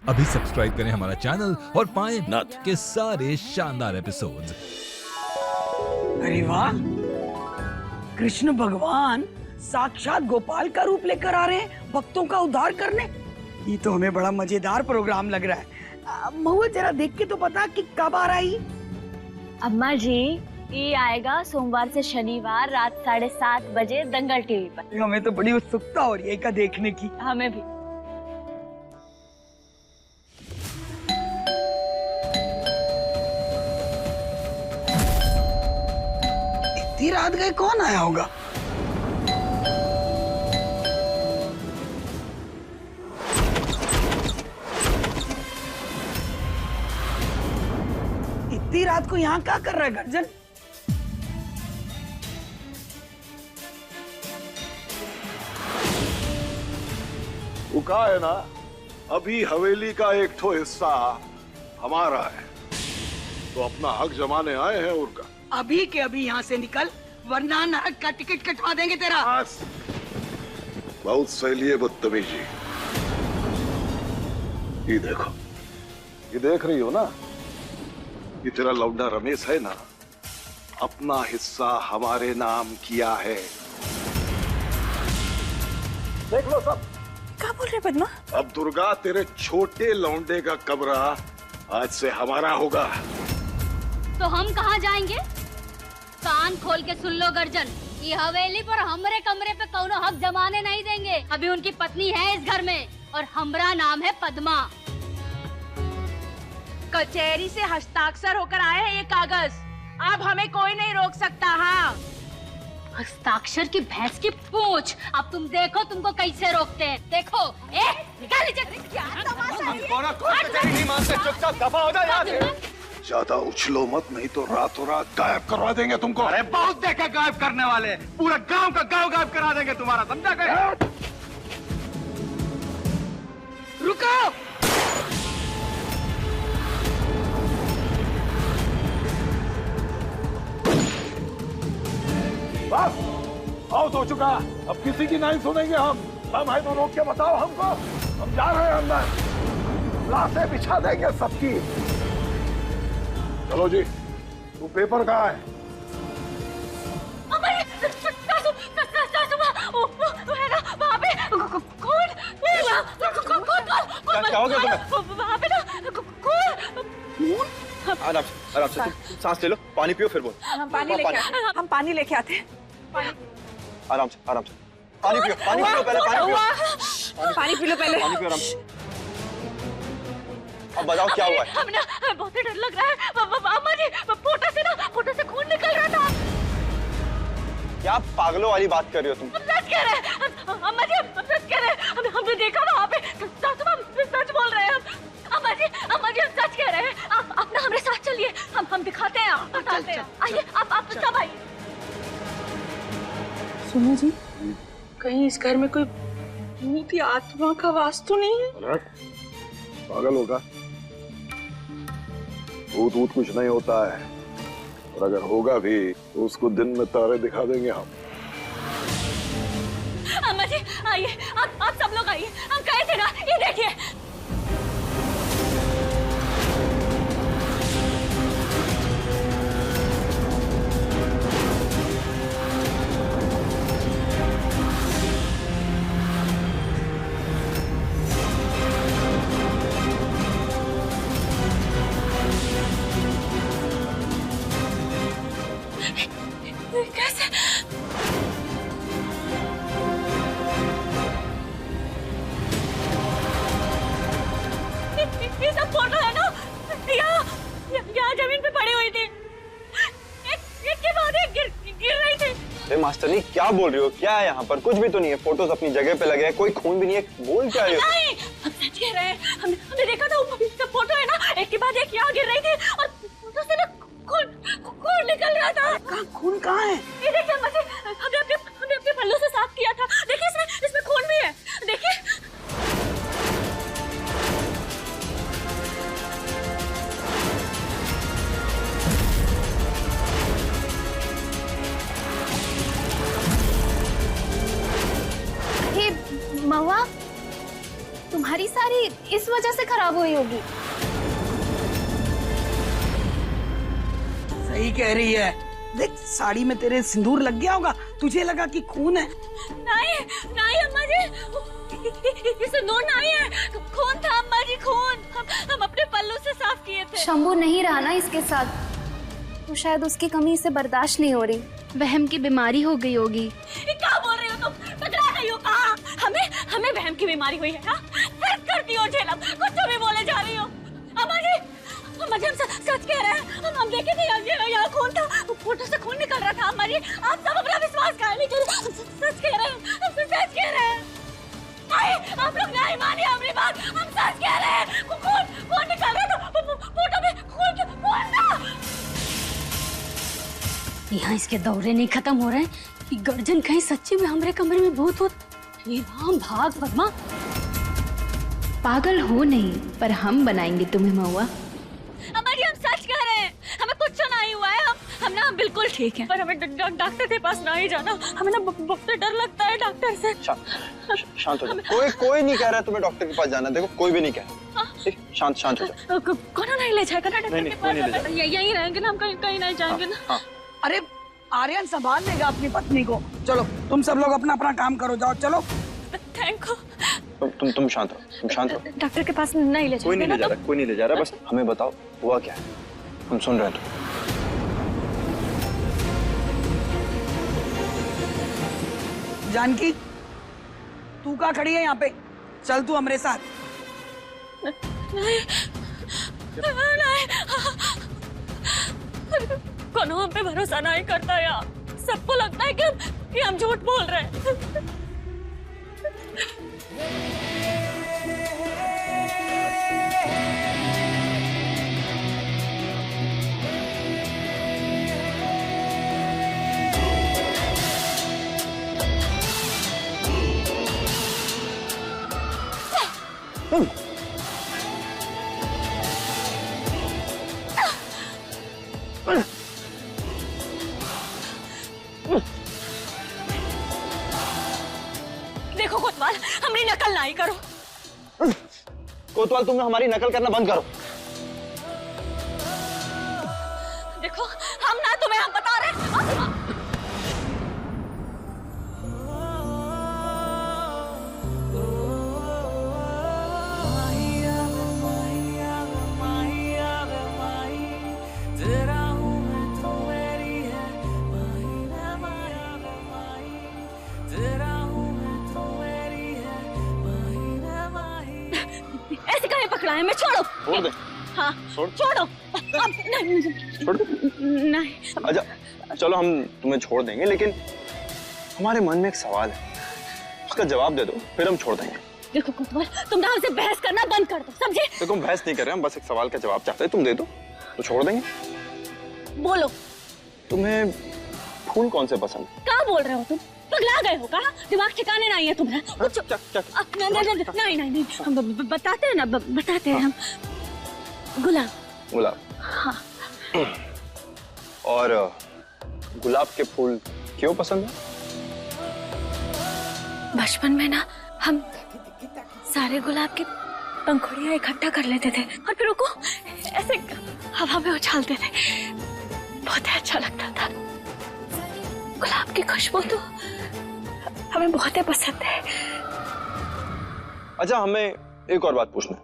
अभी सब्सक्राइब करें हमारा चैनल और पाएं नथ के सारे शानदार एपिसोड्स। अरे वाह, कृष्ण भगवान साक्षात गोपाल का रूप लेकर आ रहे हैं भक्तों का उद्धार करने। ये तो हमें बड़ा मजेदार प्रोग्राम लग रहा है। महुआ जरा देख के तो पता कि कब आ रहा है। अम्मा जी, ये आएगा सोमवार से शनिवार रात 7:30 बजे दंगल टीवी पर। हमें तो बड़ी उत्सुकता हो रही है इसका देखने की। हमें भी। इतनी रात गए कौन आया होगा? इतनी रात को यहाँ क्या कर रहा है गर्जन? वो कहा है ना, अभी हवेली का एक ठो हिस्सा हमारा है, तो अपना हक जमाने आए हैं उनका। अभी के अभी यहाँ से निकल, वरना नरक का टिकट कटवा देंगे तेरा। बस, बहुत सही है बदतमीजी। ये देखो, ये देख रही हो ना, ये तेरा लौंडा रमेश है ना, अपना हिस्सा हमारे नाम किया है। देख लो सब। क्या बोल रहे पद्मा? अब दुर्गा, तेरे छोटे लौंडे का कमरा आज से हमारा होगा। तो हम कहाँ जाएंगे? कान खोल के सुन लो गर्जन, ये हवेली पर हमरे कमरे पे कौनो हक जमाने नहीं देंगे। अभी उनकी पत्नी है इस घर में और हमरा नाम है पद्मा। कचहरी से हस्ताक्षर होकर आए हैं ये कागज, अब हमें कोई नहीं रोक सकता। हाँ, हस्ताक्षर की भैंस की पूंछ। अब तुम देखो तुमको कैसे रोकते हैं। देखो, निकाल लीजिए। चुपचाप दफा हो जाए यहाँ से। ज्यादा उछलो मत, नहीं तो रातों रात गायब करवा देंगे तुमको। अरे बहुत देखे गायब करने वाले, पूरा गांव का गांव गायब करा देंगे तुम्हारा, समझा गए? रुको! बस, बहुत हो चुका, अब किसी की नहीं सुनेंगे हम है तो रोक के बताओ हमको। हम जा रहे हैं अंदर, लाशें बिछा देंगे सबकी। चलो जी, तू पेपर कहाँ है? क्या हो गया तुम्हें? वहाँ पे ना कौन? आराम से तुम सांस ले लो, पानी पियो फिर बोल। हम पानी लेके आते हैं। आराम से पानी पियो पहले, पानी पी लो पहले। पानी पियो आराम से। अब बताओ क्या हुआ है? हमें ना बहुत ही डर लग रहा है। अम्मा जी, फोटो से खून निकल रहा था। क्या पागलों वाली बात कर रही हो तुम? हम सच कह रहे हैं अम्मा जी, हम सच कह रहे हैं। हमने देखा वहाँ पे, सच बोल रहे हैं हम। अम्मा जी, हम सच कह रहे हैं। आप ना हमारे साथ चलिए, हम दिखाते हैं, आप बताते हैं। आइए, आप सब आइए। सुनो जी, कहीं इस घर में कोई भूत या आत्मा का वास तो नहीं है? पागल होगा, भूत वूत कुछ नहीं होता है, और अगर होगा भी तो उसको दिन में तारे दिखा देंगे हम। अम्मा जी आइए, आप सब लोग आइए, हम कहे थे ना, ये देखिए। कैसे? ये सब फोटो है ना, यहाँ जमीन पे पड़ी हुई थी, एक के बाद एक गिर रही थी। अरे मास्टरनी, क्या बोल रही हो? क्या है यहाँ पर? कुछ भी तो नहीं है, फोटोज अपनी जगह पे लगे हैं, कोई खून भी नहीं है, बोल क्या रही हो? नहीं, हम सच कह रहे हैं। हमने देखा था, सब फोटो है ना, एक के बाद एक यहाँ गिर रही थी और फोटो से ना खून निकल रहा था। खून कहाँ है? ये देखिए अम्मा जी, हमने अपने पल्लों से साफ किया था। देखिए इसमें खून भी है, देखिए। महुआ, तुम्हारी साड़ी इस वजह से खराब हुई होगी। सही कह रही है। देख साड़ी में तेरे सिंदूर लग गया होगा, तुझे लगा कि खून है। नहीं नहीं अम्मा जी, ये सिंदूर नहीं है, खून था अम्मा जी, खून। हम अपने पल्लू से साफ किए थे। शंभू नहीं रहा ना इसके साथ, तो शायद उसकी कमी इसे बर्दाश्त नहीं हो रही। वहम की बीमारी हो गई होगी। ये क्या बोल रही हो तुम? पकड़ा नहीं हो कहा? हमें वहम की बीमारी हुई है? दर्द करती हो झेलम, कुछ तो भी बोले जा रही हो। अम्मा जी हम सच कह रहे हैं, हम देखे थे यहाँ खून था, फोटो से खून निकल रहा था। अम्मा जी आप सब अपना विश्वास कर लीजिए, सच कह रहे हैं, सच कह रहे हैं। नहीं आप लोग नहीं मानिए हमारी बात, हम सच कह रहे हैं। खून निकल रहा था, फोटो में खून था। यहाँ इसके दौरे नहीं खत्म हो रहे हैं कि गर्जन कहीं सच्ची में हमारे कमरे में भूत हो। ये राम भाग पद्मा। पागल हो नहीं, पर हम बनाएंगे तुम्हें महुआ। अम्मा जी हम सच कह रहे हैं, हमें कुछ नहीं हुआ है। हम ना बिल्कुल ठीक है, पर हमें डॉक्टर के पास ना ही जाना। हमें ना बहुत डर लगता है डॉक्टर से। शांत हो जाओ। कोई नहीं कह रहा तुम्हें डॉक्टर के पास जाना। देखो कोई भी नहीं कह रहा। ठीक, शांत हो जाओ। कौन नहीं ले जाएगा ना डॉक्टर के पास? यहीं रहेंगे ना हम, कहीं नहीं जाएंगे ना। अरे आर्यन संभाल लेगा अपनी पत्नी को। चलो तुम सब लोग अपना अपना काम करो, जाओ चलो। Thank you. तुम शांत हो। डॉक्टर के पास नहीं ले कोई नहीं ले जा रहा, कोई नहीं ले जा रहा। बस हमें बताओ हुआ क्या है, हम सुन रहे हैं। जानकी तू कहाँ खड़ी है यहाँ पे? चल तू हमारे साथ। नहीं कौन हम पे भरोसा नहीं करता यार। सबको लगता है कि हम झूठ बोल रहे हैं। देखो कोतवाल हमारी नकल नहीं करो। कोतवाल तुम हमारी नकल करना बंद करो। देखो हम ना तुम्हें हम बता रहे। ऐसे कहीं पकड़ा है? मैं छोड़ो। छोड़ दे। हाँ छोड़ो। अब नहीं छोड़ दे। नहीं। अच्छा चलो हम तुम्हें छोड़ देंगे, लेकिन हमारे मन में एक सवाल है, उसका जवाब दे दो फिर हम छोड़ देंगे। देखो कोतवाल तुम ना हमसे बहस करना बंद कर दो, समझे? देखो हम बहस नहीं कर रहे, हम बस एक सवाल का जवाब चाहते हैं, तुम दे दो तो छोड़ देंगे। बोलो तुम्हें फूल कौन से पसंद? क्या बोल रहे हो तुम? पगला गए हो क्या? दिमाग ठिकाने नहीं है तुम्हारा? कुछ नहीं हम बताते हैं ना, बताते हैं हम। गुलाब। गुलाब। हाँ। और गुलाब के फूल क्यों पसंद है? बचपन में ना हम सारे गुलाब के पंखुड़ियां इकट्ठा कर लेते थे और फिर उनको ऐसे हवा में उछालते थे, बहुत अच्छा लगता था। गुलाब की खुशबू तो हमें बहुत ही पसंद है। अच्छा हमें एक और बात पूछना है।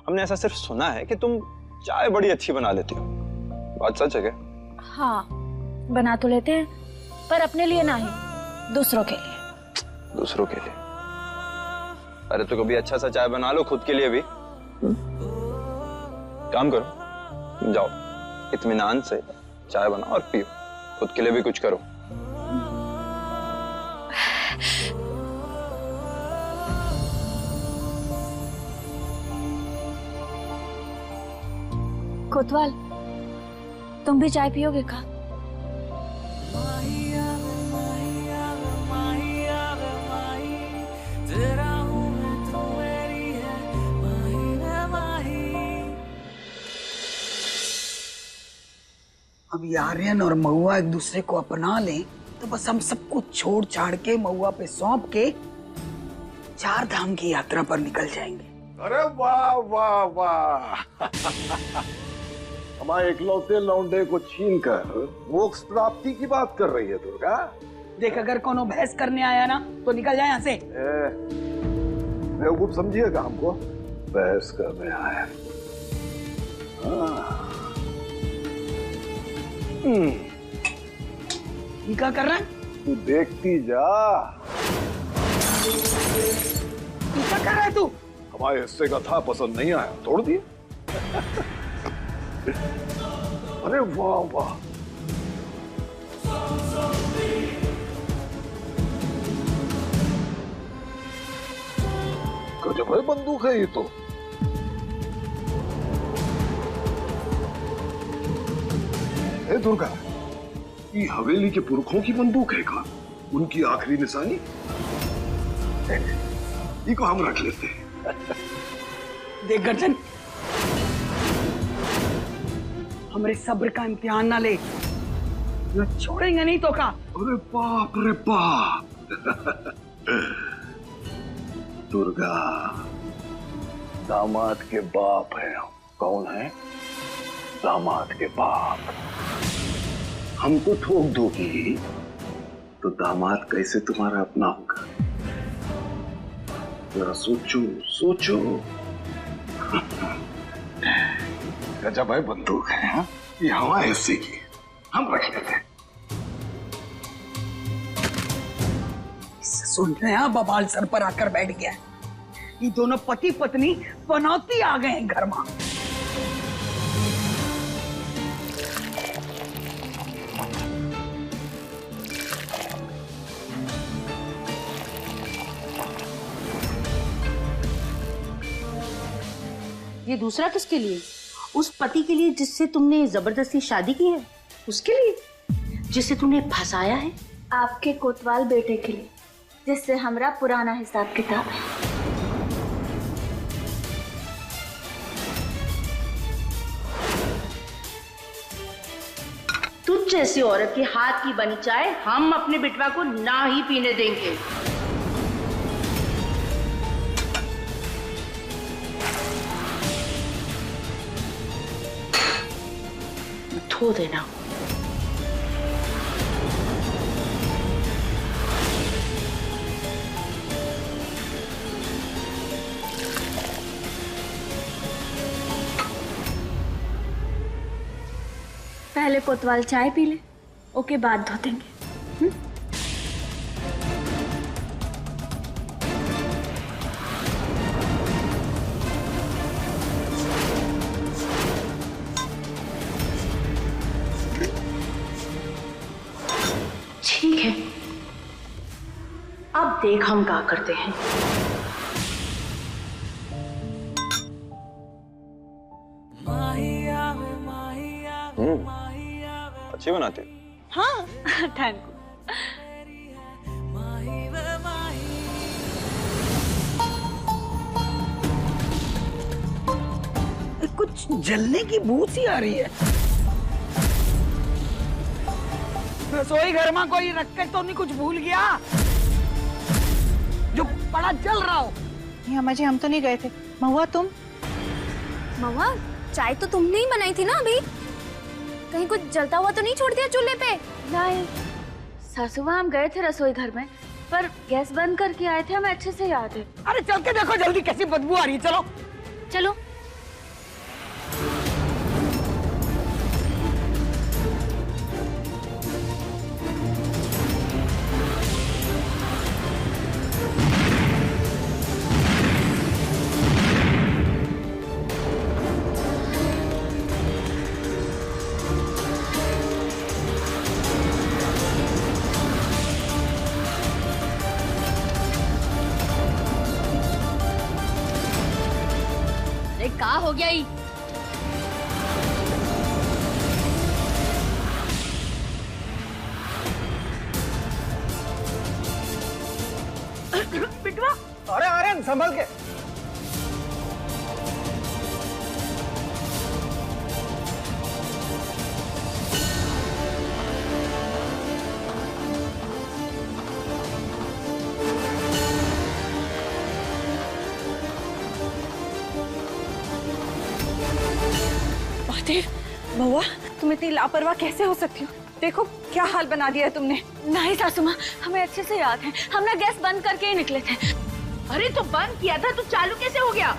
हमने ऐसा सिर्फ सुना है कि तुम चाय बड़ी अच्छी बना लेती हो, बात सच है क्या? हाँ बना तो लेते हैं, पर अपने लिए नहीं, दूसरों के लिए। दूसरों के लिए? अरे तो कभी अच्छा सा चाय बना लो खुद के लिए भी। काम करो, तुम जाओ इत्मीनान से चाय बनाओ और पियो, खुद के लिए भी कुछ करो। कोतवाल तुम भी चाय पियोगे का? अब आर्यन और महुआ एक दूसरे को अपना लें तो बस हम सब कुछ छोड़ छाड़ के महुआ पे सौंप के 4 धाम की यात्रा पर निकल जाएंगे। अरे वाह वाह वाह। हमारे इकलौते लौंडे को छीनकर मोक्ष प्राप्ति की बात कर रही है दुर्गा। देख, अगर कोनो बहस करने आया ना तो निकल जाए यहाँ से। बेवकूफ समझिएगा हमको, बहस करने आया। ये क्या कर रहा है? तू देखती जा। ये क्या कर रहा है तू? हमारे हिस्से का था, पसंद नहीं आया, तोड़ दिए। अरे वाह वाह। गजब है बंदूक है ये तो। ए दुर्गा, ये हवेली के पुरखों की बंदूक है का? उनकी आखिरी निशानी? ये को हम रख लेते हैं। देख गर्जन, हमारे सब्र का इम्तिहान ना ले, न छोड़ेंगे नहीं तो का। अरे बाप रे बाप। दुर्गा, दामाद के बाप है। कौन है? दामाद के बाप। हमको ठोक दोगी तो दामाद कैसे तुम्हारा अपना होगा? जरा सोचो सोचो। गजब है बंदूक है। हाँ? ये हमारे हिस्से की, हम रख लेते हैं। सुन रहे हैं, बबाल सर पर आकर बैठ गया। ये दोनों पति पत्नी पनौती आ गए हैं घर में। ये दूसरा किसके लिए? उस पति के लिए जिससे तुमने जबरदस्ती शादी की है, उसके लिए जिससे तुमने फंसाया है? आपके कोतवाल बेटे के लिए, जिससे हमारा पुराना हिसाब किताब है। तुझ जैसी औरत के हाथ की बनी चाय हम अपने बिटवा को ना ही पीने देंगे। धो देना। पहले कोतवाल चाय पी ले, ओके बाद धो देंगे। ठीक है, अब देख हम क्या करते हैं। अच्छी बनाते। हाँ, थैंक यू। कुछ जलने की बू सी आ रही है। रसोई घर में कोई रख तो नहीं कुछ भूल गया जो बड़ा जल रहा हो? नहीं अम्मा जी, हम तो नहीं गए थे। महुआ तुम? महुआ, चाय तो तुमने ही बनाई थी ना अभी। कहीं कुछ जलता हुआ तो नहीं छोड़ दिया चूल्हे पे? नहीं, सासुमा हम गए थे रसोई घर में, पर गैस बंद करके आए थे, हमें अच्छे से याद है। अरे चल के देखो जल्दी, कैसी बदबू आ रही है। चलो चलो। का हो गया ही? बिटवा, अरे आर्यन संभल के। देव, महुआ तुम इतनी लापरवाह कैसे हो सकती हो? देखो क्या हाल बना दिया है तुमने। नहीं सासू माँ, हमें अच्छे से याद है, हम ना गैस बंद करके ही निकले थे। अरे तो बंद किया था तो चालू कैसे हो गया?